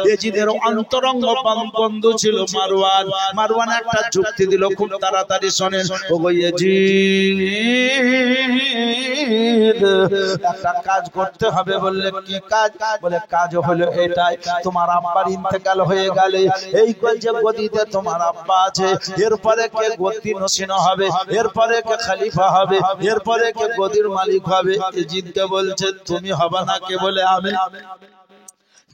ইয়াজিদের অন্তরঙ্গ বন্ধু ছিল মারওয়ান। মারওয়ান একটা যুক্তি দিল, খুব তাড়াতাড়ি শোনেন। ওগো ইয়াজিদ, একটা কাজ করতে হবে। বললেন কি কাজ? বলে কাজ হলো এটাই, তোমার আব্বার ইন্তেকাল হয়ে গেলে এই যে গদিতে তোমার আব্বা আছে, এরপরে কে গদি নসীন হবে, এরপরে কে খলিফা হবে, এরপরে কে গদির মালিক হবে। ইয়াজিদকে বলছে তুমি হবে না, কে বলে আমি।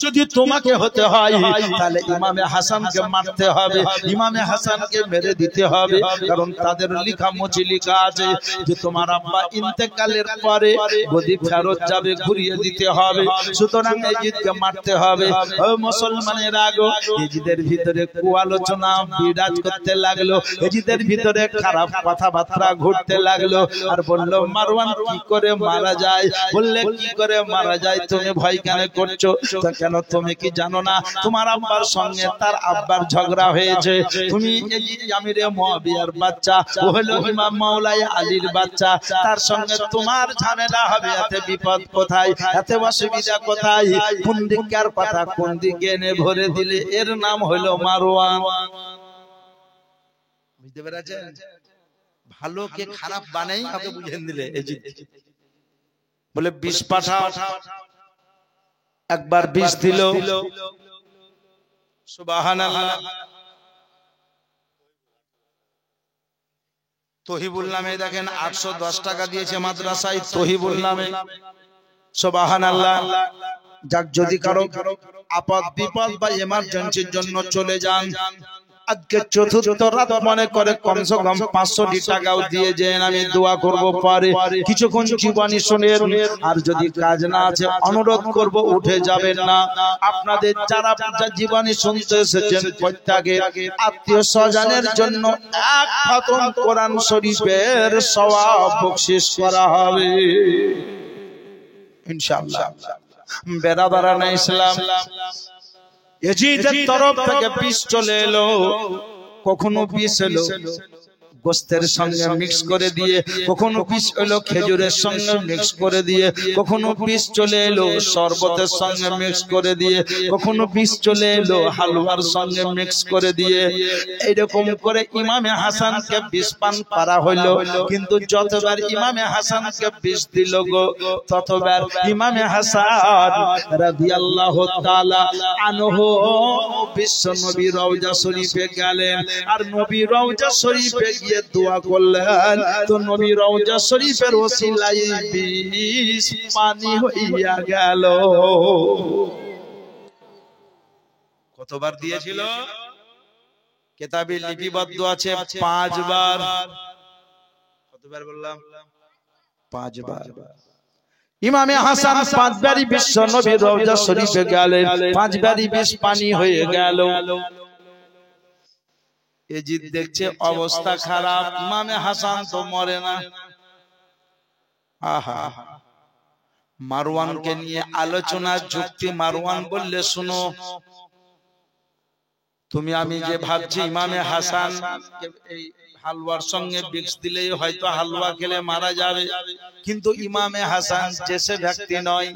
যদি তোমাকে হতে হয় তাহলে ইমামে হাসানকে মারতে হবে, ইমামে হাসানকে মেরে দিতে হবে, কারণ তাদের লেখা মুচি লেখা আছে যে তোমার আব্বা ইন্তেকালের পরে গদি ফেরত যাবে, ঘুরিয়ে দিতে হবে। সুতরাং ইয়াজিদকে মারতে হবে। ও মুসলমানের আগো, ইয়াজিদের ভিতরে কুআলোচনা বিরাজ করতে লাগলো, ইয়াজিদের ভিতরে খারাপ কথাবার্তা ঘুরতে লাগলো। আর বলল মারওয়ান কি করে মারা যায়? বললে কি করে মারা যায়? তুমি ভয় কেন করছো? কেন তুমি কি জানো না তোমার আব্বার সঙ্গে তার আব্বার ঝগড়া হয়েছে? তুমি ইয়াজিদ আমিরে মুয়াবিয়ার বাচ্চা, ও হলো ইমাম মাওলাই আলীর বাচ্চা, তার সঙ্গে তোমার ঝামেলা হবে। এতে বিপদ কোথায়? এতে অসুবিধা কোথায়? কোন দিককার কথা কোন দিকে এনে ভরে দিলে? এর নাম হলো মারওয়ান। বুঝতে পেরেছেন? ভালোকে খারাপ বানাই ওকে বুঝিয়ে দিলে ইয়াজিদ। বলে বিষ পাঠাও। একবার বিষ দিল, সুবহানাল্লাহ। তহিবুল নামে দেখেন 810 টাকা দিয়েছে মাদ্রাসায়, তহিবুল নামে। সুবহানাল্লাহ। যাক, যদি কারো আপদ বিপদ বা এমার্জেন্সির জন্য চলে যান, আজকে চতুর্থ রাত মনে করে কমসে কম 500 টাকাও দিয়ে যেন আমি দোয়া করব পারে কিছুক্ষণ জীবনী শুনেন। আর যদি কাজ না আছে অনুরোধ করব উঠে যাবেন না। আপনাদের যারা জীবনী শুনতে এসেছেন প্রত্যেকের আত্মীয় স্বজনের জন্য এক খতম কোরআন শরীফের সওয়াব বখশিশ করা হবে ইনশাআল্লাহ। বেরাদারানে ইসলাম, ইয়াজিদের তরফ থেকে বিষ চলে এলো। কখনো বিষ এলো গোস্তের সঙ্গে মিক্স করে দিয়ে, কখনো বিষ এলো খেজুরের সঙ্গে মিক্স করে দিয়ে, কখনো বিষ চলে এলো শরবতের সঙ্গে মিক্স করে দিয়ে, কখনো বিষ চলে এলো হালুয়ার সঙ্গে মিক্স করে দিয়ে। এইরকম করে ইমামে হাসানকে বিষ পান করা হইলো। কিন্তু যতবার ইমামে হাসানকে বিষ দিল গো, ততবার ইমামে হাসান রাদিয়াল্লাহু তাআলা আনহু বিশ্ব নবী রওজা শরীফে গেলেন। আর নবী রওজা শরীফে গিয়ে দোয়া করলেন, তো নবী রওজা শরীফের ওসিলায় বিষ পানি হইয়া গেল। কতবার দিয়েছিল? কিতাবে লিপিবদ্ধ আছে 5 বার। কতবার বললাম? 5 বার। ইমামে হাসান 5 বারই বিশ্ব নবী রওজা শরীফে গেলেন, 5 বারই বিষ পানি হয়ে গেল। ইয়াজিদ দেখছে অবস্থা খারাপ, ইমামে হাসান তো মরে না। আহা, মারওয়ানকে নিয়ে আলোচনা যুক্তি। মারওয়ান বললে শুনো, তুমি আমি যে ভাবছি ইমামে হাসান এই হালুয়ার সঙ্গে বিষ দিলেই হয়তো হালুয়া খেলে মারা যাবে, কিন্তু ইমামে হাসান জেসে ব্যক্তি নয়।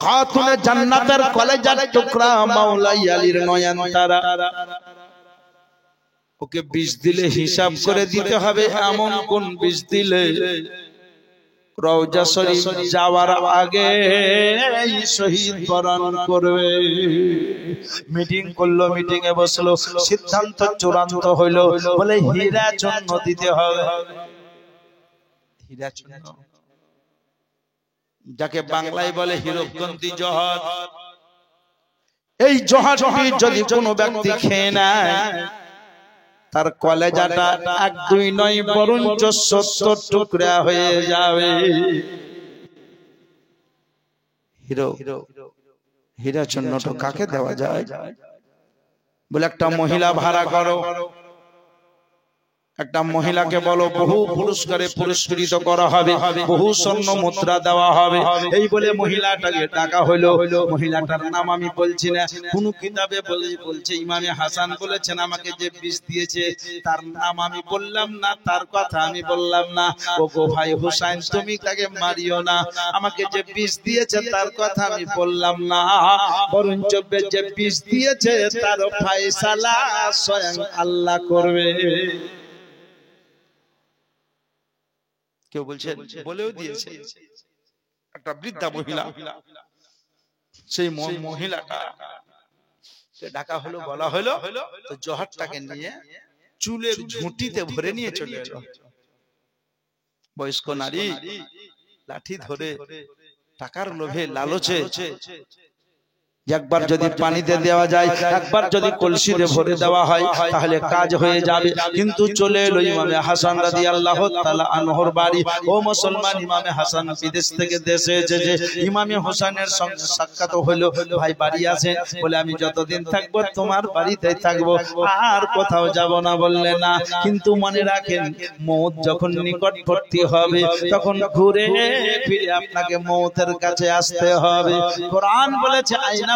খাতুনে জান্নাতের কলেজার টুকরা মাওলাই আলীর নয়নতারা, ওকে বিষ দিলে হিসাব করে দিতে হবে। এমন কোন বিষ দিলে রওজা শরীফ যাওয়ার আগে শহীদ বরণ করবে। মিটিং করলো, মিটিং এ বসলো, সিদ্ধান্ত চূড়ান্ত হইলো, বলে হীরা চূর্ণ দিতে হবে। হীরা চূর্ণ, যাকে বাংলায় বলে হীরকগন্তি জহর। এই জহরটি যদি কোনো ব্যক্তি খেয়ে নেয়, তার কলেজাটা 1 2 নয় বরঞ্চ 70 টুকরা হয়ে যাবে। হীরা চূর্ণটা কাকে দেওয়া যায়? বলে একটা মহিলা ভাড়া করো, একটা মহিলাকে বলো বহু পুরস্কারে পুরস্কৃত করা হবে, বহু স্বর্ণ মুদ্রা দেওয়া হবে। এই বলে মহিলাটাকে ডাকা হলো। মহিলাটার নাম আমি বলছি না, কোন কিতাবে বলছে ইমামে হাসান বলেছেন আমাকে যে বিষ দিয়েছে তার নাম আমি বললাম না, তার কথা আমি বললাম না। ও গো ভাই হুসাইন, তুমি তাকে মারিও না, আমাকে যে বিষ দিয়েছে তার কথা আমি বললাম না, বরঞ্চ যে বিষ দিয়েছে তার ফয়সালা স্বয়ং আল্লাহ করবে। কেউ বলছে বলেও দিয়েছে একটা বৃদ্ধা মহিলা, সেই মহিলাটা ডাকা হলো, বলা হলো, তো জহরটাকে নিয়ে চুলের ঝুঁটিতে ভরে নিয়ে চলে এলো। বয়স্ক নারী লাঠি ধরে টাকার লোভে লালচে একবার যদি পানিতে দেওয়া যায়, একবার যদি কলসিতে ভরে দেওয়া হয় তাহলে কাজ হয়ে যাবে। কিন্তু চলে এলো ইমামে হাসান রাদিয়াল্লাহু তাআলা আনহুর বাড়ি। ও মুসলমান, ইমামে হাসান বিদেশ থেকে দেশে এসেছে। ইমামে হোসেনের সঙ্গে সাক্ষাৎ হলো, ভাই বাড়ি আছে? বলে আমি যতদিন থাকবো তোমার বাড়িতেই থাকবো, আর কোথাও যাব না। বললে না, কিন্তু মনে রাখেন মওত যখন নিকটবর্তী হবে তখন ঘুরে ফিরে আপনাকে মওতের কাছে আসতে হবে। কোরআন বলেছে আইনা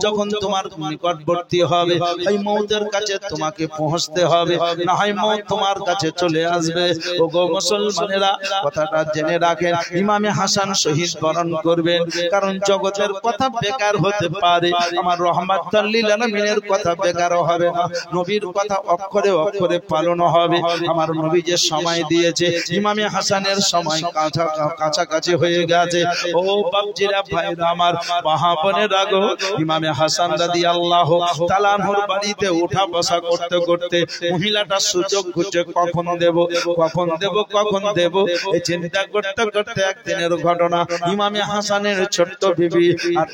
যখন তোমার নিকটবর্তী হবে এই মওতের কাছে তোমাকে পৌঁছতে হবে, না হয় মওত তোমার কাছে চলে আসবে। ওগো মুসলমানেরা, কথাটা জেনে রাখেন, ইমামে হাসান শহীদ বরণ করবেন, কারণ জগতের কথা বেকার হতে পারে, আমার রহমাতুল লিল আলামিনের কথা বেকার হবে না, নবীর কথা অক্ষরে অক্ষরে পালন হবে। আমার নবী যে সময় দিয়েছে, ইমামে হাসানের সময় কাছাকাছি হয়ে গেছে। ও বাপজিরা, ভাইরা আমার, মহাপনেরা গো, ইমামে হাসান রাদিয়াল্লাহু তাআলা আনহুর বাড়িতে উঠা বসা করতে করতে মহিলাটা সুযোগ খুঁজে কখন দেব কখন দেব কখন দেব এই চিন্তা করতে করতে একদিনের ঘটনা, ইমামে হাসানের ছোট্ট বিবি আর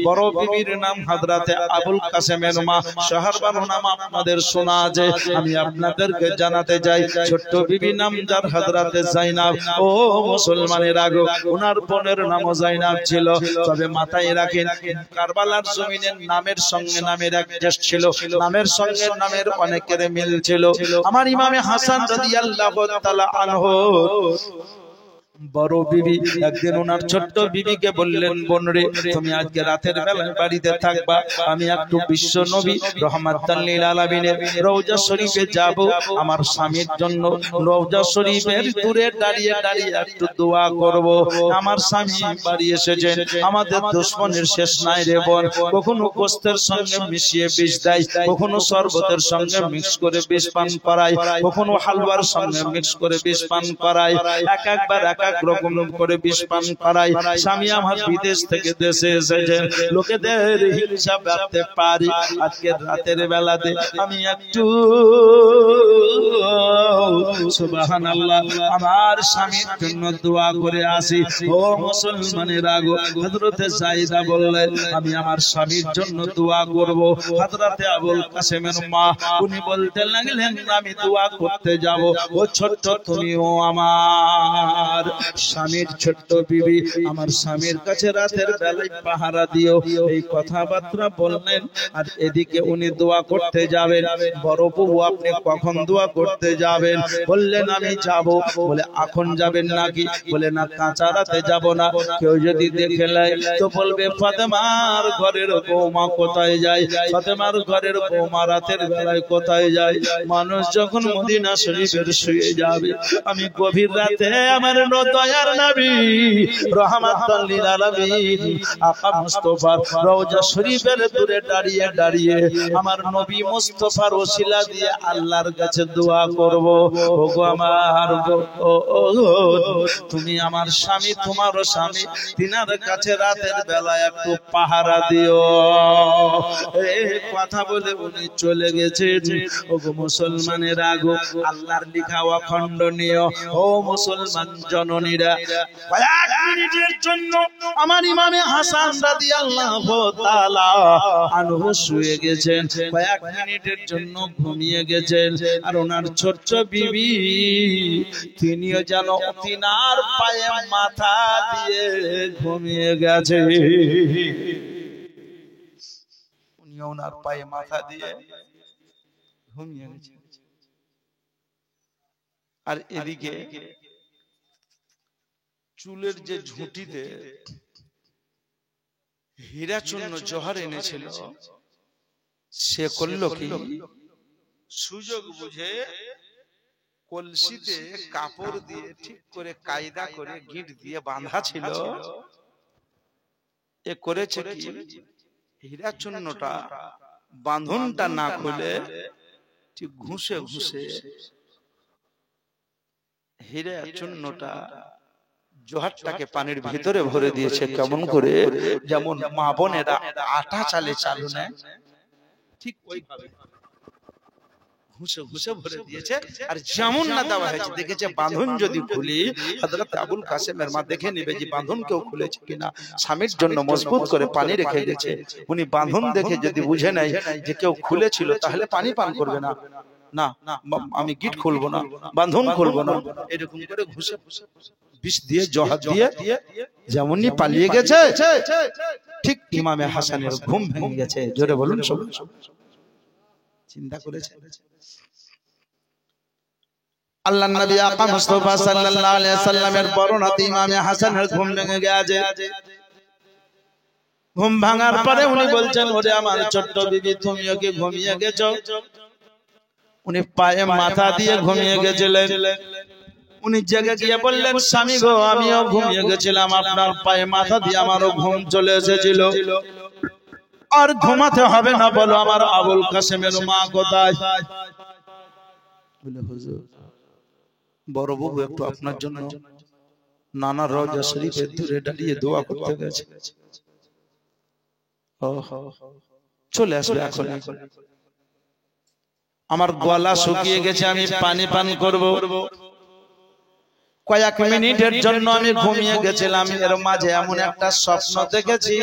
বড় বিবির নাম হযরতে আবুল কাসেমের মা শাহরবানু নাম আপনাদের শোনা আছে, আমি আপনাদেরকে জানাতে যাই, ছোট্ট বিবি নাম যার হযরতে জাইনাব। ও মুসলমানের আগো, ওনার বোনের নাম জাইনাব ছিল। তবে মাথায় রাখেন, কারবালার জমিনের নামের সঙ্গে নামের এক দেশ ছিল, নামের সঙ্গে নামের অনেকের মিল ছিল। আমার ইমামে হাসান রাদিয়াল্লাহু তাআলা আনহু বড় বিবি একদিন ওনার ছোট্ট বিবিকে বললেন, বোন রে, তুমি আজকে রাতের বেলায় বাড়িতে থাকবা, আমি একটু বিশ্ব নবী রহমাতুল লিল আলামিনের রওজা শরীফে যাব, আমার স্বামীর জন্য রওজা শরীফের দূরে দাঁড়িয়ে দাঁড়িয়ে একটু দোয়া করব। আমার স্বামী বাড়ি এসেছেন, আমাদের দুশমনের শেষ নাই রে বোন, কখনো গোশতের সঙ্গে মিশিয়ে বিষ দেয়, কখনো শরবতের সঙ্গে মিক্স করে বিষ পান করায়, কখনো হালুয়ার সঙ্গে মিক্স করে বিষ পান করায়, একবার এক রকম করে বিষ পান করায়। স্বামী আমার বিদেশ থেকে দেশে এসেছে, লোকেদের হিংসা বাড়তে পারি, আজকে রাতের বেলাতে আমি একটু সুবহানাল্লাহ আমার স্বামীর জন্য দোয়া করে আসি। ও মুসলমানের আগো, হযরতে সাইদা বললেন, আমি আমার স্বামীর জন্য দোয়া করব। হযরতে আবুল কাসেমের মা উনি বলতে লাগলেন, আমি দোয়া করতে যাব। ও ছোট্ট তুমিও আমার স্বামীর ছোট্ট বিবি, আমার স্বামীর কাছে রাতের বেলায় পাহারা দিও, এই কথাবার্তা বললেন। আর এদিকে উনি দোয়া করতে যাবেন। বড় বউ, আপনি কখন দোয়া করতে যাবেন? বললেন, আমি যাব। বলে, এখন যাবেন নাকি? বলে, না, কাঁচা রাতে যাব না, কেউ যদি দেখে নেয় তো বলবে ফাতেমার ঘরের বৌমা কোথায় যায়, ফাতেমার ঘরের বৌমা রাতের বেলায় কোথায় যায়। মানুষ যখন মদিনা শরীফের শুয়ে যাবে, আমি গভীর রাতে আমার দয়ার নবী রহমাতুল লিল আলামিন আকা মুস্তাফার রওজা শরীফের দূরে দাঁড়িয়ে দাঁড়িয়ে আমার নবী মুস্তাফার ওসিলা দিয়ে আল্লাহর কাছে দোয়া করব। ওগো আমার তুমি আমার স্বামী, তোমারও স্বামী, তিনার কাছে রাতের বেলায় একটু পাহারা দিও। এই কথা বলে উনি চলে গেছেন। ওগো মুসলমানের আগো, আল্লাহর লিখা অখণ্ডনীয়। ও মুসলমান জননীরা, কয়েক মিনিটের জন্য আমার ইমামে হাসান রাদিয়াল্লাহু তাআলা আনহু শুয়ে গেছেন, কয়েক মিনিটের জন্য ঘুমিয়ে গেছেন। আর ওনার ছোট্ট বিবি তিনিও যেন তিনার পায়ে মাথা দিয়ে ঘুমিয়ে গেছে। ওনার পায়ে মাথা দিয়ে ঘুমিয়ে গেছে। আর এদিকে চুলের যে ঝুঁটিতে হীরা চূর্ণ জহর এনেছিল, সে করল কি, সুযোগ বুঝে কলসিতে কাপড় দিয়ে ঠিক করে কায়দা করে গিঁট দিয়ে বাঁধা ছিল, এ করেছে কি, হীরা চূর্ণটা বাঁধনটা না খুলে ঠিক ঘুষে ঘুষে হীরা চূর্ণটা জোহারটাকে পানির ভিতরে ভরে দিয়েছে। কেমন করে, যেমন মা বোনেরা আটা চালে চালু নেয়, ঠিক ওইভাবে ঘুষে ঘুষে ভরে দিয়েছে। আর যেমন না দেওয়া হয়েছে, দেখেছে বাঁধন যদি খুলি, হযরত আবুল কাসেমের মা দেখে নেবে যে বাঁধন কেউ খুলেছে কিনা। স্বামীর জন্য মজবুত করে পানি রেখে গেছে, উনি বাঁধন দেখে যদি বুঝে নেয় যে কেউ খুলেছিল, তাহলে পানি পান করবে না, না আমি গিট খুলবো না, বাঁধন খুলবো না, এরকম করে ঘুষে বিষ দিয়ে জহর দিয়ে যেমনই পালিয়ে গেছে, ঠিক ইমামে হাসানের ঘুম ভেঙে গেছে। জোরে বলুন সবাই। চিন্তা করেছে আল্লাহর নবী আকা মুস্তাফা সাল্লাল্লাহু আলাইহি সাল্লামের বর্ণনাতে ইমামে হাসানের ঘুম ভেঙে গেছে। ঘুম ভাঙার পরে উনি বলছেন, ওরে আমার ছোট্ট বিবি, তুমিও কি ঘুমিয়ে গেছো? উনি পায়ে মাথা দিয়ে ঘুমিয়ে গেছিলেন। উনি জেগে গিয়ে বললেন, স্বামী গো, আমিও ঘুমিয়ে গেছিলাম, আপনার পায়ে মাথা দিয়ে আমারও ঘুম চলে এসেছিল। আর ঘুমাতে হবে না, বলো আমার আবুল কাসেমের মা কোথায়? বলে, হুজুর বড় বাবু একটু আপনার জন্য নানা রওজা শরীফের দূরে দাঁড়িয়ে দোয়া করতে গেছে, চলে আসবে এখন। আমার গলা শুকিয়ে গেছে, আমি পানি পান করব। কয়েক মিনিটের জন্য আমি ঘুমিয়ে গেছিলাম, এর মাঝে এমন একটা স্বপ্ন দেখেছি।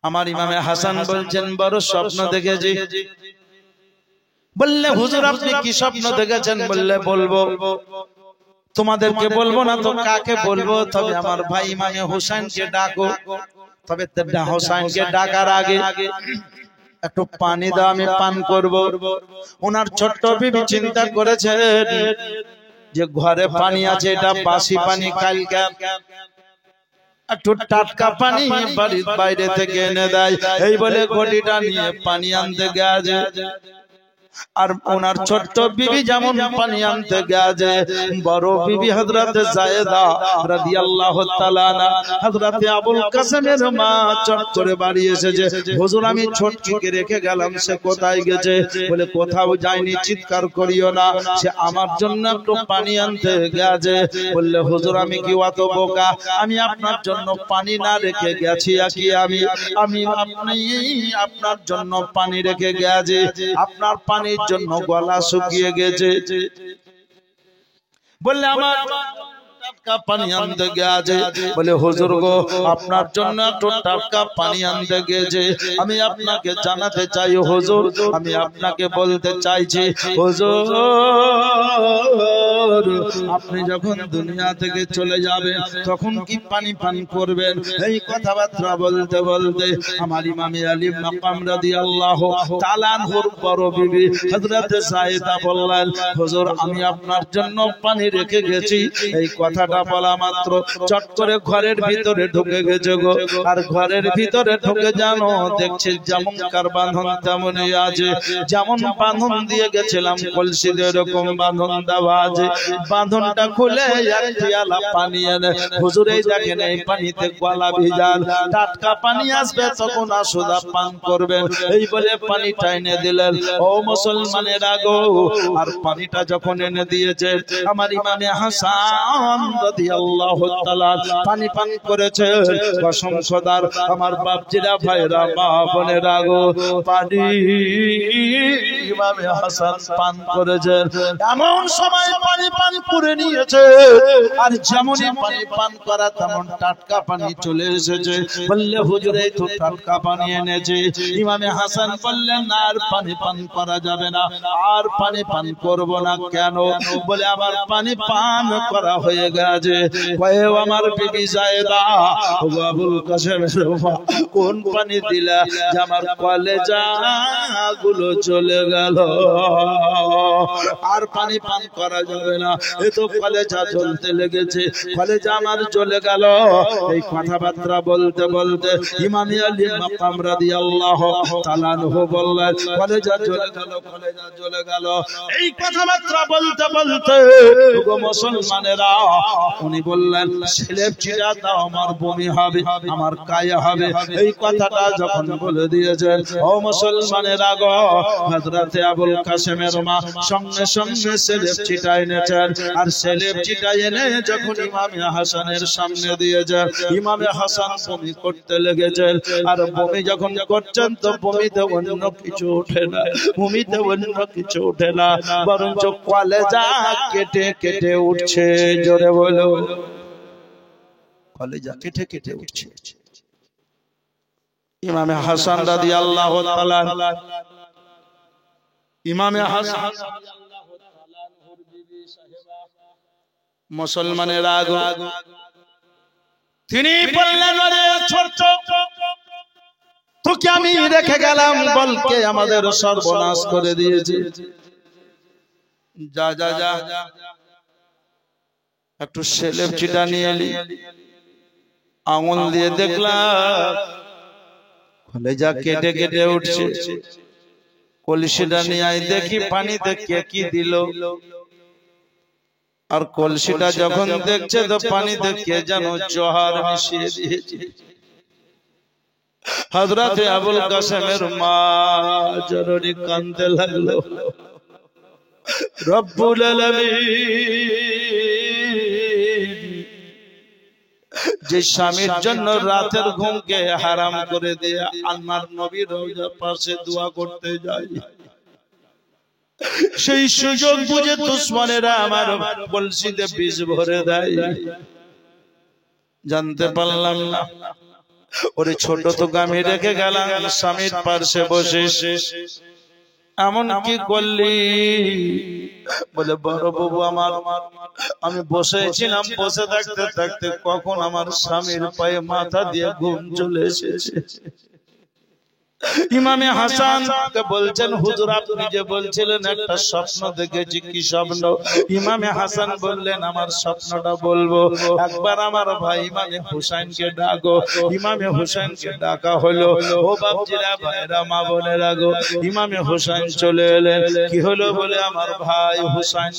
আমার ইমামে হাসান বলছেন, বড় স্বপ্ন দেখেছি। বললে, হুজুর আপনি কি স্বপ্ন দেখেছেন? বললে, বলবো। তোমাদেরকে বলবো না তো কাকে বলবো? তবে আমার ভাই ইমামে হোসেনকে ডাকো। তবে হোসেনকে ডাকার আগে একটু পানি দাও, আমি পান করব। ওনার ছোট্ট বিবি চিন্তা করেছেন যে ঘরে পানি আছে, এটা বাসি পানি, কালকে একটু টাটকা পানি বাড়ির বাইরে থেকে এনে দেয়। এই বলে ঘটিটা নিয়ে পানি আনতে গেছে। আর ওনার ছোট্ট বিবি যেমন পানি আনতে গেছে, বড় বিবি হযরত যায়েদা রাদিয়াল্লাহু তাআলা হযরত আবুল কাসেমের মা চট করে বাড়ি এসেছে। হুজুর আমি ছোটকিকে রেখে গেলাম, সে কোথায় গেছে? বলে, কোথাও যায়নি, চিৎকার করিও না, সে আমার জন্য একটু পানি আনতে গেছে। বললে, হুজুর আমি কি অত বোকা? আমি আপনার জন্য পানি না রেখে গেছি কি? আমি আপনি আপনার জন্য পানি রেখে গেছে, আপনার পানির জন্য গলা শুকিয়ে গেছে। বললে, আমার টাটকা পানি আনতে গেছে। বলে, হুজুর গো, আপনার জন্য একটু টাটকা পানি আনতে গেছে। আমি আপনাকে জানাতে চাই হুজুর, আমি আপনাকে বলতে চাইছি, হুজুর আপনি যখন দুনিয়া থেকে চলে যাবেন তখন কি পানি পান করবেন? এই কথাবার্তা বলতে বলতে আমার ইমামে আলী মাকাম রাদিয়াল্লাহু তাআলা আনহুর বড় বিবি হযরত যায়েদা বললেন, হুজুর আমি আপনার জন্য পানি রেখে গেছি। এই কথাটা বলা মাত্র চট করে ঘরের ভিতরে ঢুকে গেছে গো। আর ঘরের ভিতরে ঢুকে জানো দেখছে যেমন কার বাঁধন তেমনই আছে, যেমন বাঁধন দিয়ে গেছিলাম কলসিতে এরকম বাঁধন দেওয়া আছে। বাঁধনটা খুলে এক পিয়ালা পানি এনে, হুজুর এই দেখেন এই পানিতে গলা ভিজান, টাটকা পানি আসবে তখন আসুদা পান করবেন। এই বলে পানিটা এনে দিলেন। ও মুসলমানেরা গো, আর পানিটা যখন এনে দিয়েছে, আমার ইমামে হাসান রাদিয়াল্লাহু তাআলা পানি পান করেছে। কসম খোদার আমার বাপজিরা, ভাইরা, মা বোনেরা গো, পানি ইমামে হাসান পান করেছে। এমন সময় পানি পান করে নিয়েছে আর যেমনই পানি পান করা তেমন টাটকা পানি চলে এসেছে বললে হুজুর এই তো টাটকা পানি এনেছে ইমামে হাসান বললেন না আর পানি পান করা যাবে না আর পানি পান করব না কেন বলে আমার পানি পান করা হয়ে গেছে কয়ে আমার বিবি জায়েদা ও আবুল কাসেম কোন পানি দিলা যে আমার কলেজা গুলো চলে গেল আর পানি পান করা যাবে না এ তো কলেজা জ্বলতে লেগেছে কলেজা আমার চলে গেল এই কথাবার্তা বলতে বলতে ইমাম আলী মাকাম রাদিয়াল্লাহু তাআলা আনহু বললেন কলেজা চলে গেল কলেজা চলে গেল এই কথাবার্তা বলতে বলতে গো মুসলমানেরা উনি বললেন সেলেব চিরা দাও আমার বমি হবে আমার কায়া হবে এই কথাটা যখন বলে দিয়েছেন ও মুসলমানেরা গো হযরতে আবুল কাসেমের মা সঙ্গে সঙ্গে সেলেব চিটা এনেছেন আর সেলেব চিটা এনে যখন ইমামে হাসানের সামনে দিয়েছেন ইমামে হাসান বমি করতে লেগেছেন আর বমি যখন করছেন তো বমিতে অন্য কিছু ওঠে না বমিতে অন্য কিছু ওঠে না বরঞ্চ কলেজা কেটে কেটে উঠছে জোরে বলো কলেজা কেটে কেটে উঠছে ইমামে হাসান রাদিয়াল্লাহু তাআলা ইমামে হাসান রাদিয়াল্লাহু তাআলা আনহুর বিবি সাহেবা মুসলমানের আগো তিনি বললেন আরে ছোট তোকে আমি রেখে গেলাম বলকে আমাদের সর্বনাশ করে দিয়েছে যা যা যা একটু সেলেব চিটা নিয়ে এলি আঙুল দিয়ে দেখলাম কলেজা কেটে কেটে উঠছে কলসিটা নিয়ে আই দেখি পানিতে কে কি দিল আর কলসিটা যখন দেখছে তো পানিতে কে যেন জহর মিশিয়ে দিয়েছে হযরতে আবুল কাসেমের মা জরুরি কাঁদতে লাগলো রব্বুল আলামিন যে স্বামীর জন্য রাতের ঘুমকে হারাম করে দিয়ে আল্লাহর নবীর রওজার পাশে দোয়া করতে যায় সেই সুযোগ বুঝে দুশমনেরা আমার কলসিতে বিষ ভরে দেয় জানতে পারলাম না ওরে ছোট তো আমি রেখে গেলাম স্বামীর পাশে বসে এমন কি করলি বলে বড় বাবু আমার আমি বসেছিলাম বসে থাকতে থাকতে কখন আমার স্বামীর পায়ে মাথা দিয়ে ঘুম চলে এসেছে ইমামে হাসান কে বলছেন হুজুর আপনি যে বলছিলেন একটা স্বপ্ন দেখেছি কি স্বপ্ন ইমামে হাসান বললেন আমার স্বপ্নটা বলবো একবার আমার ভাই ইমামে হুসাইনকে ডাকো ইমামে হুসাইনকে ডাকা হলো ও বাপজিরা ভাইরা মা বোনেরা গো ইমামে হুসাইন চলে এলেন কি হলো বলে আমার ভাই হুসাইন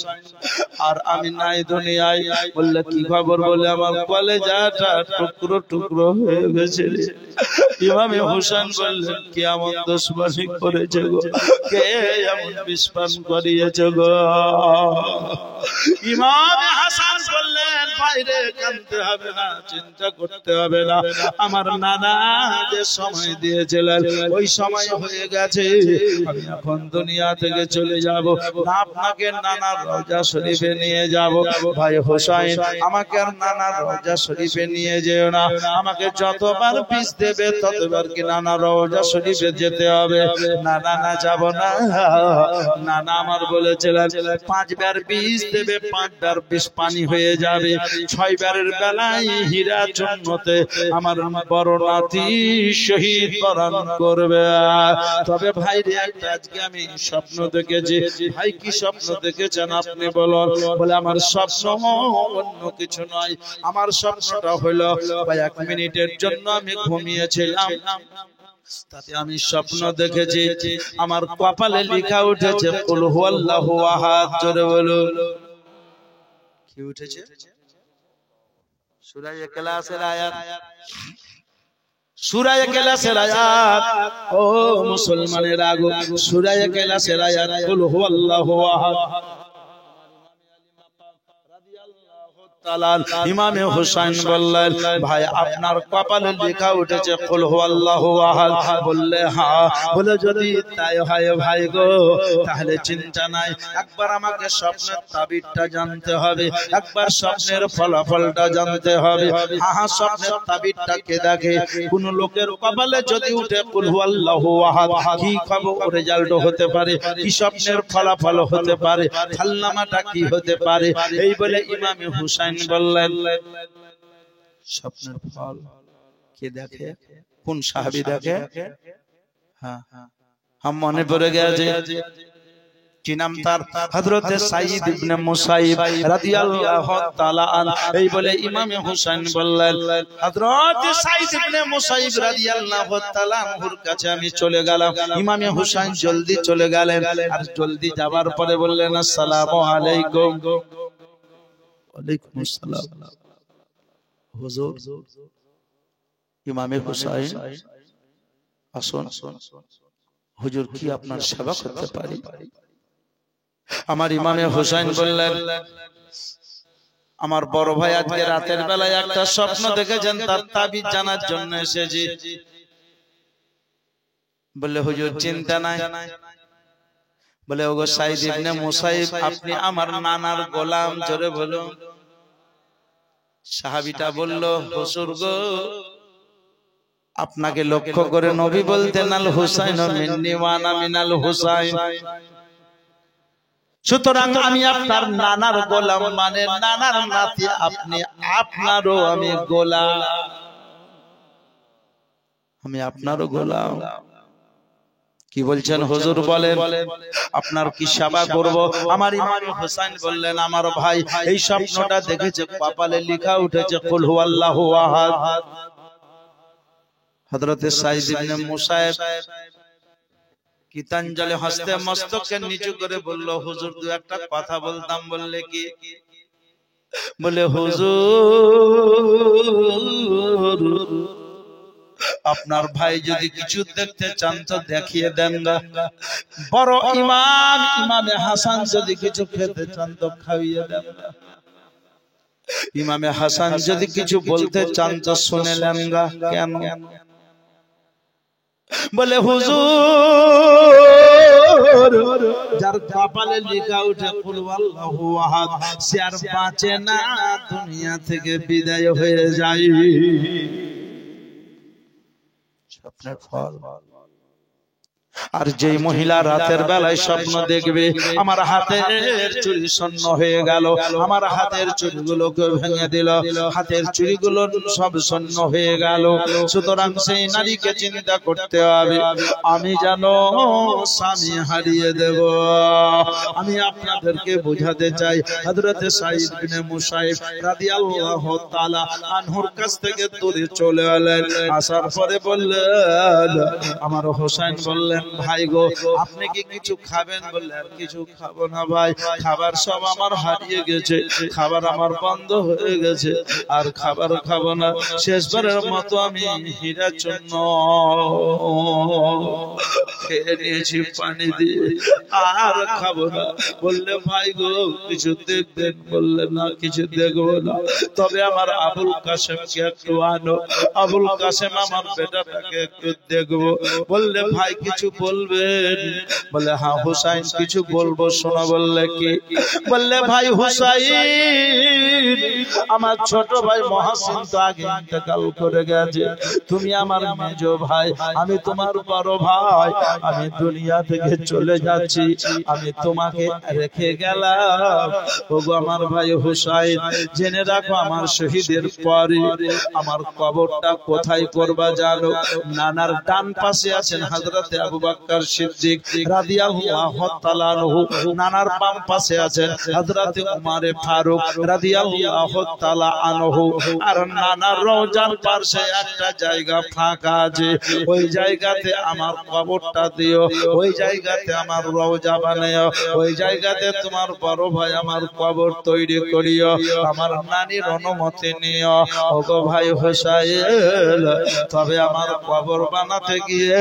আর আমি নাই দুনিয়ায় বললে কি খবর বলে আমার কলেজাটা টুকরো টুকরো হয়ে গেছে ইমামে হুসাইন বললেন কি এমন দুশমনি করেছে গো কে এমন বিস্পান করিয়েছে গো ইমামে হাসান বললেন ভাইরে কাঁদতে হবে না চিন্তা করতে হবে না আমার নানা যে সময় দিয়েছিলেন ওই সময় হয়ে গেছে আমি এখন দুনিয়া থেকে চলে যাব না আপনাকে নানার রওজা শরীফে নিয়ে যাব ভাই হোসেন আমাকে আর নানার রওজা শরীফে নিয়ে যেও না আমাকে যতবার বিষ দেবে ততবার কি নানা রওজা শরীফে যেতে হবে না না না যাব না নানা আমার বলেছিলেন 5 বার বিষ দেবে 5 বার বিষ পানি হয়ে যাবে 6 বারের বেলায় হীরা চুম্বতে আমার বড় নাতি শহীদ বরণ করবে তবে ভাই রে আজকে আমি স্বপ্ন দেখেছি ভাই কি স্বপ্ন দেখেছেন আপনি বলুন বলে আমার স্বপ্ন অন্য কিছু নয় আমার স্বপ্নটা হলো ভাই 1 মিনিটের জন্য আমি ঘুমিয়েছিলাম তাতে আমি স্বপ্ন দেখেছি আমার কপালে লেখা উঠেছে কুল হুয়াল্লাহু আহাদ জোরে বলুন কি উঠেছে সূরা ইখলাসের আয়াত সূরা ইখলাসের আয়াত ও মুসলমানেরা গো সূরা ইখলাসের আয়াত কুল হুয়াল্লাহু আহাদ ইমামে হুসাইন বললেন, ভাই আপনার কপালে লেখা উঠেছে কুল হুয়াল্লাহু আহাদ। বললে হ্যাঁ। বলে যদি তাই হয় ভাই গো, তাহলে চিন্তা নাই, একবার আমাকে স্বপ্নের তাবিরটা জানতে হবে, একবার স্বপ্নের ফলাফলটা জানতে হবে। হ্যাঁ, স্বপ্নের তাবিরটা কে দেখে? কোন লোকের কপালে যদি উঠে কুল হুয়াল্লাহু আহাদ, কি খবর রেজাল্ট হতে পারে, কি স্বপ্নের ফলাফল হতে পারে, ফালনামাটা কি হতে পারে? এই বলে ইমামে হুসাইন বললেন, স্বপ্নের ফল কে দেখে? কোন সাহাবী দেখে? হ্যাঁ, মনে পড়ে গেছে, কি নাম তার? হযরতে সাঈদ ইবনে মুসাইব রাদিয়াল্লাহু তাআলা আনহু। এই বলে ইমামে হুসাইন বললেন, হযরতে সাঈদ ইবনে মুসাইব রাদিয়াল্লাহু তাআলা আনহুর কাছে আমি চলে গেলাম। ইমামে হুসাইন জলদি চলে গেলেন, আর জলদি যাবার পরে বললেন, আসসালামু আলাইকুম। ওয়ালাইকুম আসসালাম। হুজুর, ইমামে হুসাইন আসুন, হুজুর কি আপনার সেবা করতে পারি? আমার ইমামে হুসাইন বললেন, আমার বড় ভাই আজকে রাতের বেলায় একটা স্বপ্ন দেখেছেন, তার তাবিজ জানার জন্য এসেছি। বললে হুজুর চিন্তা নাই। বলে ওগো সাঈদ ইবনে মুসাইব, আপনি আমার নানার গোলাম। জোরে বলুন। সাহাবীটা বলল, হুজুর গো, আপনাকে লক্ষ্য করে নবী বলতেন, আল হুসাইন মিন্নি ওয়া আনা মিনাল হুসাইন। সুতরাং আমি আপনার নানার গোলাম, মানে নানার নাতি আপনি, আপনারও আমি গোলাম, আমি আপনারও গোলাম। কি বলছেন হুজুর? বলেন, আপনার কি সেবা করব? আমার ইমাম হুসাইন বললেন, আমার ভাই এই স্বপ্নটা দেখেছে, কপালে লেখা উঠেছে কুল হুয়াল্লাহু আহাদ। হযরতে সাঈদ ইবনে মুসাইব গীতাঞ্জলি হস্তে মস্তককে নিচু করে বলল, হুজুর দু একটা কথা বলতাম। বললে কি? বলে হুজুর, আপনার ভাই যদি কিছু দেখতে চান তো দেখিয়ে দেন না। বড় ইমাম ইমামে হাসান যদি কিছু খেতে চান তো খাইয়ে দেন না। ইমামে হাসান যদি কিছু বলতে চান তো শুনে নেন না। কেন? বলে হুজুর, যার কপালে লেখা উঠে কুল হুয়াল্লাহু আহাদ, সে আর বাঁচে না, দুনিয়া থেকে বিদায় হয়ে যায়। স্বপ্নের ফল। আর যেই মহিলা রাতের বেলায় স্বপ্ন দেখবে, আমার হাতের চুড়ি শূন্য হয়ে গেল, আমার হাতের চুড়িগুলোকে ভেঙে দিল, হাতের চুড়িগুলো সব শূন্য হয়ে গেল। সুতরাং সেই নারীকে চিন্তা করতে হবে, আমি যেন স্বামী হারিয়ে দেব। আমি আপনাদেরকে বোঝাতে চাই, হযরতে সাঈদ ইবনে মুসাইব রাদিয়াল্লাহু তাআলা আনহুর কাছ থেকে দূরে চলে এলেন। আসার পরে বললেন, আমার হুসাইন বললেন, ভাই গো, আপনি কি কিছু খাবেন? বললে, আর কিছু খাবো না ভাই, খাবার সব আমার হারিয়ে গেছে, খাবার আমার বন্ধ হয়ে গেছে, আর খাবার খাবো না। শেষবারের মতো আমি হীরা চূর্ণ খেয়ে নিয়েছি পানি দিয়ে, আর খাবো না। বললে, ভাই গো কিছু দেখবেন? বললে, না কিছু দেখবো না, তবে আমার আবুল কাসেমকে একটু আনো, আবুল কাসেম আমার বেটাটাকে একটু দেখবো। বললে, ভাই কিছু বলবেন? বলে, হ্যাঁ হুসাইন কিছু বলবো, শোনা। বললে কি? বললে, ভাই হুসাইন, আমার ছোট ভাই মহাসিন তো আগে ইন্তেকাল করে গেছে, তুমি আমার মেজো ভাই, আমি তোমার বড় ভাই, আমি দুনিয়া থেকে চলে যাচ্ছি, আমি তোমাকে রেখে গেলাম। ওগো আমার ভাই হুসাইন, জেনে রাখো, আমার শহীদের পরে আমার কবরটা কোথায় করবা জানো? নানার ডান পাশে আছেন হযরতে আবু বকর সিদ্দিক রাদিয়াল্লাহু তাআলা আনহু, নানার বাম পাশে আছেন হযরতে উমর ফারুক রাদিয়াল্লাহু তাআলা আনহু, আর নানার রওজার পাশে একটা জায়গা ফাঁকা আছে, ওই জায়গাতে আমার কবরটা দিও, ওই জায়গাতে আমার রওজা বানাও, ওই জায়গাতে তোমার বড় ভাই আমার কবর তৈরি করিও, আমার নানির অনুমতি নিও। ওগো ভাই হুসাইন, তবে আমার কবর বানাতে গিয়ে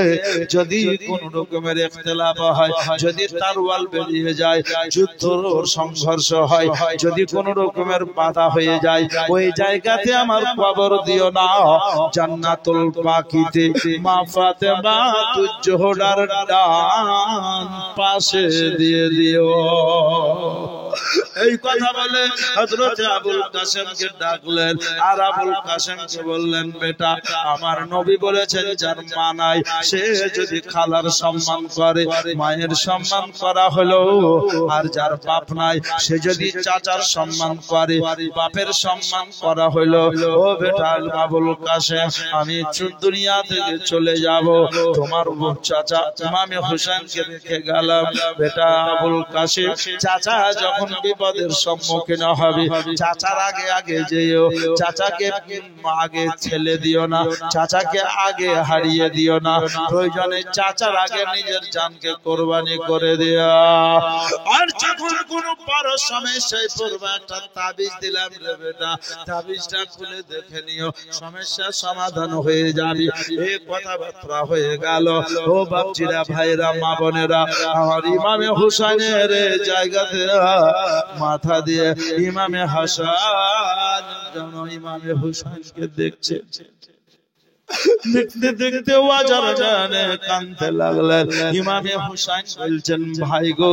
যদি কোন কোন রকমের ইখতিলাফ হয়, যদি তারওয়াল বেরিয়ে যায়, যুদ্ধর সংঘর্ষ হয়, যদি কোন রকমের বাধা হয়ে যায়, ওই জায়গাতে আমার কবর দিও না, জান্নাতুল বাকিতে মা ফাতেমা তুজোহরার ডান পাশে দিয়ে দিও। এই কথা বলে হযরত আবুল কাসেমকে ডাকলেন, আর আবুল কাসেমকে বললেন, বেটা, আমার নবী বলেছেন যার মা নাই সে যদি খালার সম্মান করে, মায়ের সম্মান করা হলো, আর যার বাপ নাই সে যদি চাচার সম্মান করে, বাপের সম্মান করা হলো। ও বেটা আবুল কাসেম, আমি দুনিয়া থেকে চলে যাব, তোমার চাচা ইমামে হোসেনকে রেখে গেলাম। বেটা আবুল কাসেম, চাচা যখন বিপদের সম্মুখীন হবে, চাচার আগে আগে যেও, চাচাকে আগে ছেলে দিও না, চাচাকে আগে হারিয়ে দিও না, প্রয়োজনে চাচার আগে নিজের জানকে কোরবানি করে দিও। আর যখন কোন বড় সমস্যায় পড়বে, একটা তাবিজ দিলাম রে বেটা, তাবিজটা খুলে দেখে নিও, সমস্যার সমাধান হয়ে যাবে। এই কথাবার্তা হয়ে গেল। ও বাপজিরা, ভাইরা, মা বোনেরা, আমার ইমামে হুসাইনের জায়গাতে মাথা দিয়ে ইমামে হাসান যেন ইমামে হুসাইনকে দেখছে, দেখতে দেখতে ওয়াজার জানে কাঁদতে লাগলেন। ইমামে হুসাইন বলছেন, ভাই গো,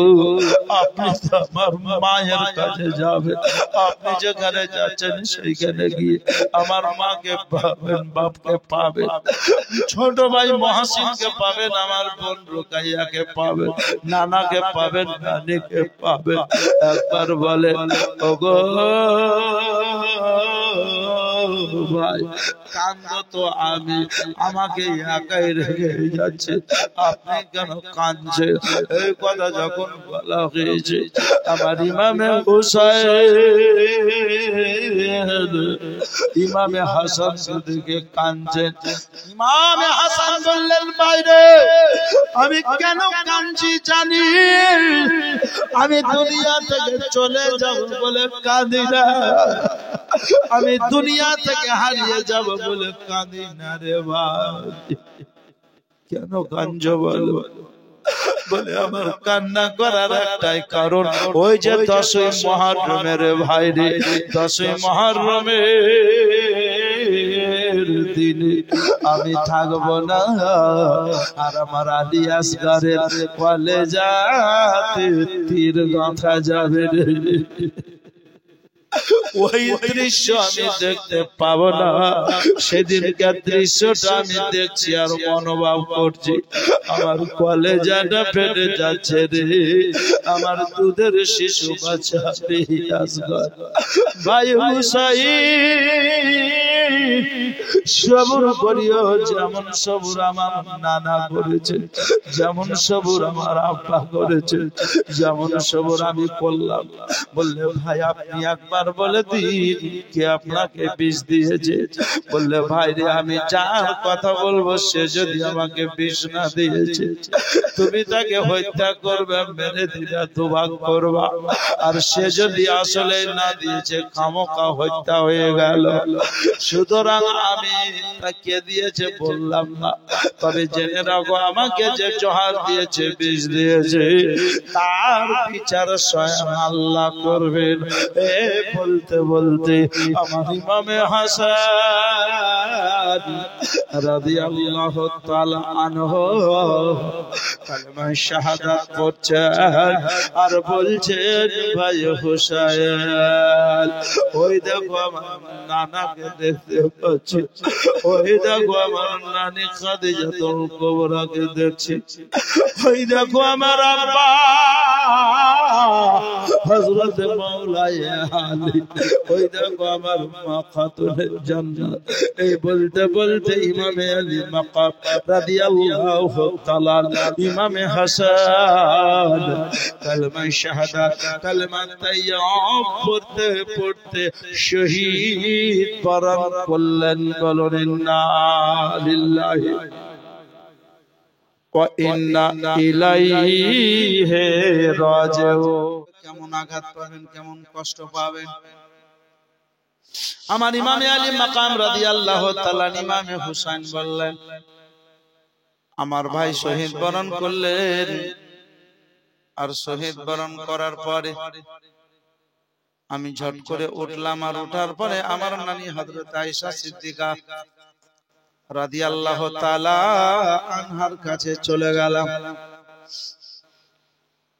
আপনি তো আমার মায়ের কাছে যাবেন, আপনি যেখানে যাচ্ছেন সেইখানে গিয়ে আমার মাকে পাবেন, বাপকে পাবেন, ছোট ভাই মহাসিনকে পাবেন, আমার বোন রুকাইয়াকে পাবেন, নানাকে পাবেন, নানিকে পাবেন। একবার বলে, ওগো ভাই, কান্দ তো আমি, আমাকে একাই রেখে যাচ্ছে, আপনি কেন কাঁদছেন? এই কথা যখন বলা হয়েছে, আমার ইমামে হুসাইন ইমামে হাসান দিকে কাঁদছেন। ইমামে হাসান বললেন, বাইরে আমি কেন কাঁদছি জানি, আমি দুনিয়া থেকে চলে যাব বলে কাঁদি না, আমি দুনিয়া থেকে হারিয়ে যাব বলে কাঁদি না রে ভাই। কেন কাঁদছো বলো? বলে, আমার কান্না করার একটাই কারণ, ওই যে 10ই মুহররমের ভাই রে, 10ই মুহররমের দিনে আমি থাকবো না, আর আমার আলী আসগরের কলেজাতে তীর গাঁথা যাবে রে। ওই দৃশ্য আমি দেখতে পাবো না, সেদিনকার দৃশ্যটা আমি দেখছি আর অনুভব করছি, আমার কলেজাটা ফেটে যাচ্ছে রে, আমার দুধের শিশু বাচ্চা আসগর ভাই হুসাইন, সবুর করিও, যেমন সবুর আমার নানা করেছে, যেমন সবুর আমার আব্বা করেছে, যেমন সবুর আমি করলাম। বললে, ভাই আপনি একবার বলে দিন কে আপনাকে বিষ দিয়েছে। বললে, ভাই রে, আমি যার কথা বলবো সে যদি আমাকে বিষ না দিয়েছে, তুমি তাকে হত্যা করবে, মেরে দিলে দুভাগ করবা, আর সে যদি আসলে না দিয়েছে, খামোকা হত্যা হয়ে গেল। সুতরাং আমি তাকে দিয়েছে বললাম না, তবে জেনে রাখো, আমাকে যে জোহার দিয়েছে, বিষ দিয়েছে, তার বিচার স্বয়ং আল্লাহ করবেন। বলতে বলতে আমার ইমামে হাসান রাদিয়াল্লাহু তাআলা আনহু কালেমা শাহাদাত পড়ছেন আর বলছেন, ভাই হুসাইন, ওই দেখো আমার নানাকে দেখতে পাচ্ছি, ওই দেখো আমার নানি খাদিজাতুল কুবরাকে দেখছি, ওই দেখো আমার আব্বা হযরত মাওলায়ে আলী, ওই দেখো আমার মা খাতুনে জান্নাত। এই বলতে বলতে ইমামে আলী মাকাম রাদিয়াল্লাহু তাআলা ইমামে হাসান কালেমা শাহাদাত, কালেমা তাইয়্যিব পড়তে পড়তে শহীদ বরণ করলেন। বলুন ইন্না লিল্লাহি ওয়া ইন্না ইলাইহি রাজিউন। কেমন আঘাত পাবেন, কেমন কষ্ট পাবেন। আমার ইমামে আলী মাকাম রাদিয়াল্লাহু তাআলা ইমামে হুসাইন বললেন, আমার ভাই শহীদ বরণ করলেন। আর শহীদ বরণ করার পরে আমি ঝট করে উঠলাম। আর উঠার পরে আমার নানি হযরত আয়েশা সিদ্দিকা রাদিয়াল্লাহু তাআলা আনহার কাছে চলে গেলাম।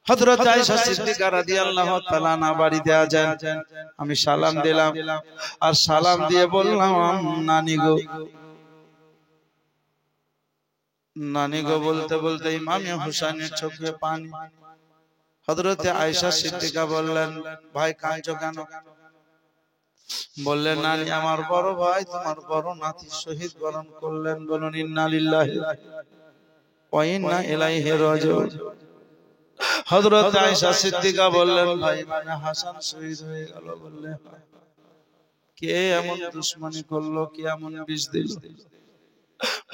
হযরত আয়েশা সিদ্দিকা রাদিয়াল্লাহু তাআলা না বাড়িতে আছেন। আমি সালাম দিলাম। আর সালাম দিয়ে বললাম, নানি গো। নানি গো বলতে বলতে ইমামে হুসাইনের চোখে পানি। হযরত আয়েশা সিদ্দিকা বললেন, ভাই কাঁদছো কেন? বললেন, নানি আমার বড় ভাই তোমার বড় নাতি শহীদ বরণ করলেন। বলুন ইন্না লিল্লাহি ওয়া ইন্না ইলাইহি রাজিউন। হযরত আয়েশা সিদ্দিকা বললেন, ভাই মানে হাসান শহীদ হয়ে গেল। বললেন, কে এমন দুশমনি করলো, কে এমন বিষ দিল?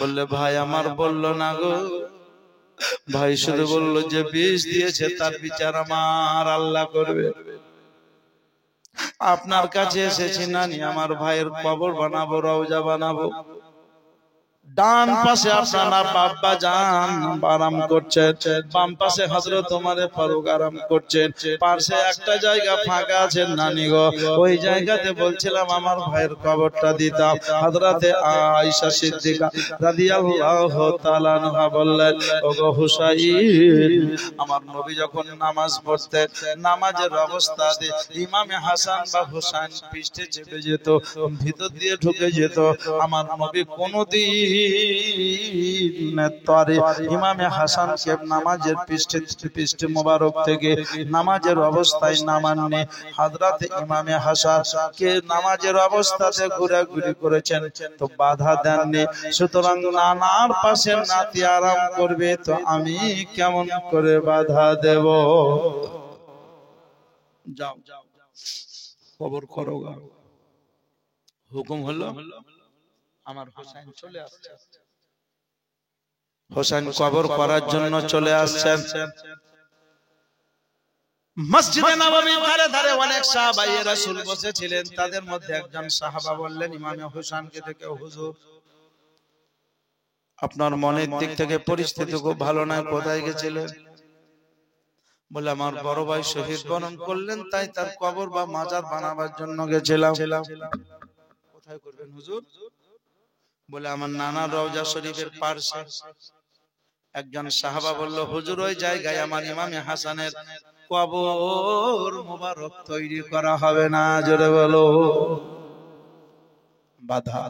বললে, ভাই আমার বললো না গো। ভাই শুধু বললো যে বিষ দিয়েছে তার বিচার আমার আল্লাহ করবে। আপনার কাছে এসেছি নানি, আমার ভাইয়ের কবর বানাবো, রওজা বানাবো। ডান পাশে আপনার বাবা জান আরাম করছেন, বাম পাশে হযরত ওমর ফারুক আরাম করছেন, পাশে একটা জায়গা ফাঁকা আছে নানি গো। ওই জায়গাতে বলছিলাম আমার ভাইয়ের কবরটা দিতাম। হযরতে আয়েশা সিদ্দিকা রাদিয়াল্লাহু তাআলা আনহা বললেন, ওগো হুসাইন, আমার নবী যখন নামাজ পড়তেন, নামাজের অবস্থাতে ইমামে হাসান বা হুসাইন পৃষ্ঠে চেপে যেত, ভিতর দিয়ে ঢুকে যেত। আমার নবী কোনদিন ইমামে হাসানকে নামাজের পৃষ্ঠে মোবারক থেকে নামাজের অবস্থায় নামাননি। হযরত ইমামে হাসানকে নামাজের অবস্থাতে ঘোরাঘুরি করেছেন, তো বাধা দেননি। সুতরাং নানার পাশে নাতি আরাম করবে, তো আমি কেমন করে বাধা দেব? যাও খবর করো। হুকুম হলো, আমার হোসেন চলে আসছে। হোসেন কবর করার জন্য চলে আসছেন। মসজিদে নববীর ধারে ধারে অনেক সাহাবায়ে রাসূল বসেছিলেন। তাদের মধ্যে একজন সাহাবা বললেন ইমামে হোসেনকে দেখে, হুজুর আপনার মনের দিক থেকে পরিস্থিতি খুব ভালো নয়, কোথায় গেছিলেন? বলে, আমার বড় ভাই শহীদ বরণ করলেন, তাই তার কবর বা মাজার বানাবার জন্য গেছিলাম। কোথায় করবেন হুজুর? বলে, আমার নানা রওজা শরীফের পাশে। একজন সাহাবা বলল, হুজুর ওই জায়গায় আমার ইমামে হাসানের কবর মোবারক তৈরি করা হবে না। জোরে বলো। বাধা।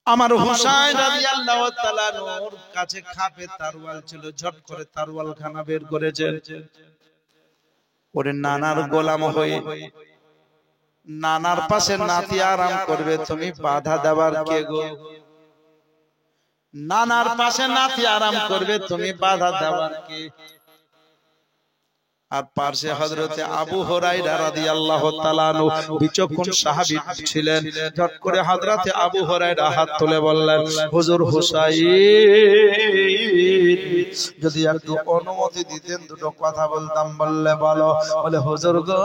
আমার হুসাইন রাদিয়াল্লাহু তাআলা নূর কাছে খাপে তারওয়াল ছিল, ঝট করে তারওয়াল খানা বের করেছেন। ওরে নানার গোলাম হয়ে নানার পাশে নাতি আরাম করবে, তুমি বাধা দেওয়ার কে গো? নানার পাশে নাতি আরাম করবে, তুমি বাধা দেওয়ার কে? আর পাশে হযরতে আবু হুরায়রা রাদিয়াল্লাহু তাআলা আনহু বিচক্ষণ সাহাবী ছিলেন। ঝট করে হযরতে আবু হুরায়রা হাত তুলে বললেন, হুজুর হুসাইন যদি একটু অনুমতি দিতেন দুটো কথা বলতাম। বললে, বলো। বলে, হুজুর গো,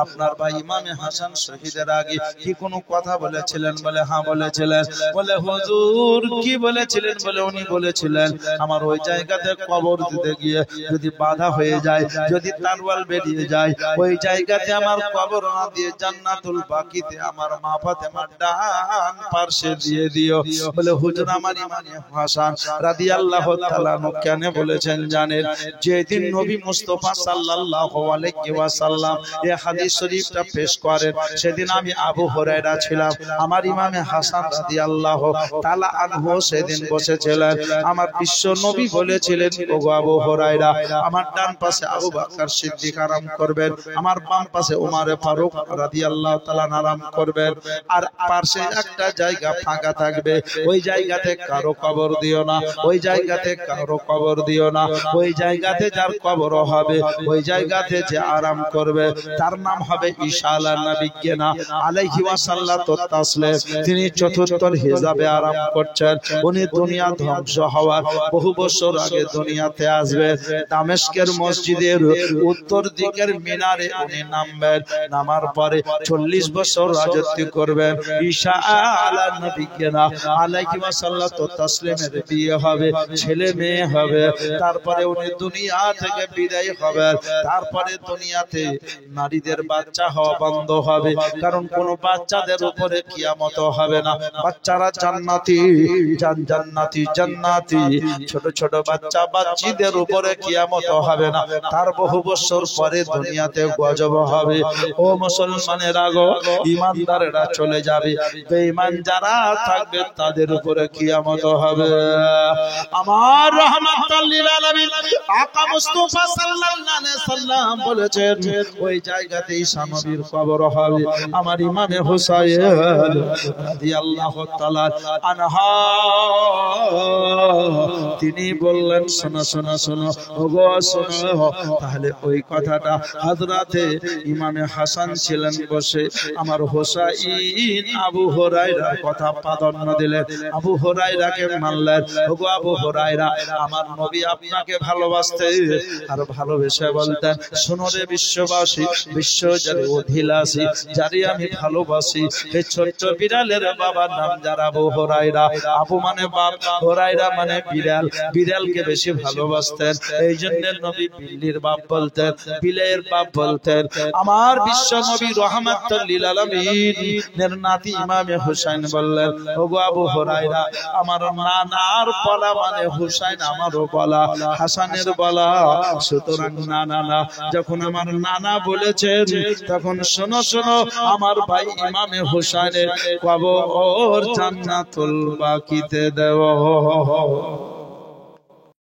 আপনার ভাই ইমামে হাসান শহীদের আগে কি কোনো কথা বলেছিলেন? বলে, হ্যাঁ বলেছিলেন। বলে, হুজুর কি বলেছিলেন? বলে, উনি বলেছিলেন আমার ওই জায়গাতে কবর দিতে গিয়ে যদি বাধা হয়ে যায়, যদি তারওয়াল বেরিয়ে যায়, ওই জায়গাতে আমার কবর না দিয়ে জান্নাতুল বাকিতে আমার মা ফাতেমার ডান পাশে দিয়ে দিও। বলে, হুজুর আমার ইমামে হাসান রাদিয়াল্লাহু তাআলা কেন বলেছেন জানেন? যেদিন নবী মুস্তাফা সাল্লাল্লাহু আলাইহি ওয়াসাল্লাম এই হাদিস শরীফটা পেশ করেন, সেদিন আমি আবু হুরায়রা ছিলাম, আমার ইমামে হাসান রাদিয়াল্লাহু তাআলা আনহু সেদিন বসেছিলেন। আমার বিশ্ব নবী বলেছিলেন, ওগো আবু হুরায়রা, আমার ডান পাশে আবু বকর সিদ্দিক আরাম করবেন, আমার বাম পাশে ওমর ফারুক রাদিয়াল্লাহু তাআলা আরাম করবেন, আর পাশে একটা জায়গা ফাঁকা থাকবে, ওই জায়গাতে কারো কবর দিও না, ওই জায়গাতে কারো কবর দিও না। ওই জায়গাতে যার কবর হবে, ওই জায়গাতে যে আরাম করবে, তার নাম হবে ঈসা আলাইহি ওয়াসাল্লাতু তাসলিম। তিনি চতুর্থ হিজাবে আরাম করছেন। উনি দুনিয়া ধ্বংস হওয়ার বহু বছর আগে দুনিয়াতে আসবে। দামেস্কের মসজিদে মসজিদের উত্তর দিকের মিনারে উনি নামবেন, নামার পরে 40 বছর রাজত্ব করবেন। ঈসা আলা নবিয়্যিনা আলাইহি ওয়াসাল্লাতু তাসলিমের বিয়ে হবে, ছেলে মেয়ে হবে। তারপরে উনি দুনিয়া থেকে বিদায় হবেন। তারপরে দুনিয়াতে নারীদের বাচ্চা হওয়া বন্ধ হবে, কারণ কোন বাচ্চাদের উপরে কিয়ামত হবে না। বাচ্চারা জান্নাতি, জান্নাতি জান্নাতি, ছোট ছোট বাচ্চা বাচ্চাদের উপরে কিয়ামত হবে না। তার বহু বছর পরে দুনিয়াতে গজব হবে। ও মুসলমানেরা গো, ঈমানদারেরা চলে যাবে, বেঈমান যারা থাকবে তাদের উপরে কিয়ামত হবে। আমার রাহমাতুল লিল আলামিন আকা মুস্তাফা সাল্লাল্লাহু আলাইহি সাল্লাম বলেছেন, ওই জায়গাতেই নবীর কবর হবে। আমার ইমামে হুসাইন রাদিয়াল্লাহু তাআলা আনহা তিনি বললেন, শোনো শোনো শোনো ওগো শোনো। তাহলে ওই কথাটা হযরতে ইমামে হাসান ছিলেন বসে, আমার হুসাইন আবু হুরায়রার কথা প্রাধান্য দিলেন, আবু হুরায়রাকে মানলেন। ওগো আবু হুরায়রা, আমার নবী আপনাকে ভালোবাসতেন আর ভালোবেসে বলতেন, শোনো রে বিশ্ববাসী, বিশ্ব যার অধিলাসী, যারে আমি ভালোবাসি, এই ছোট্ট বিড়ালের বাবার নাম যার আবু হুরায়রা। আবু মানে বাপ, হুরায়রা মানে বিড়াল, বিড়ালকে বেশি ভালোবাসতেন। এই জন্য নবী বিল্লির বাপ বলতেন, বিলের বাপ বলতেন। আমার বিশ্ব নবী রাহমাতুল লিল আলামিনের নাতি ইমামে হুসাইন বললেন, ওগো আবু হুরায়রা, আমার নানার বলা মানে হুসাইন আমারও বলা, হাসানের বলা। সুতরাং নানা না, যখন আমার নানা বলেছেন তখন শোনো শোনো, আমার ভাই ইমামে হুসাইনের কবর জান্নাতুল বাকিতে দেও।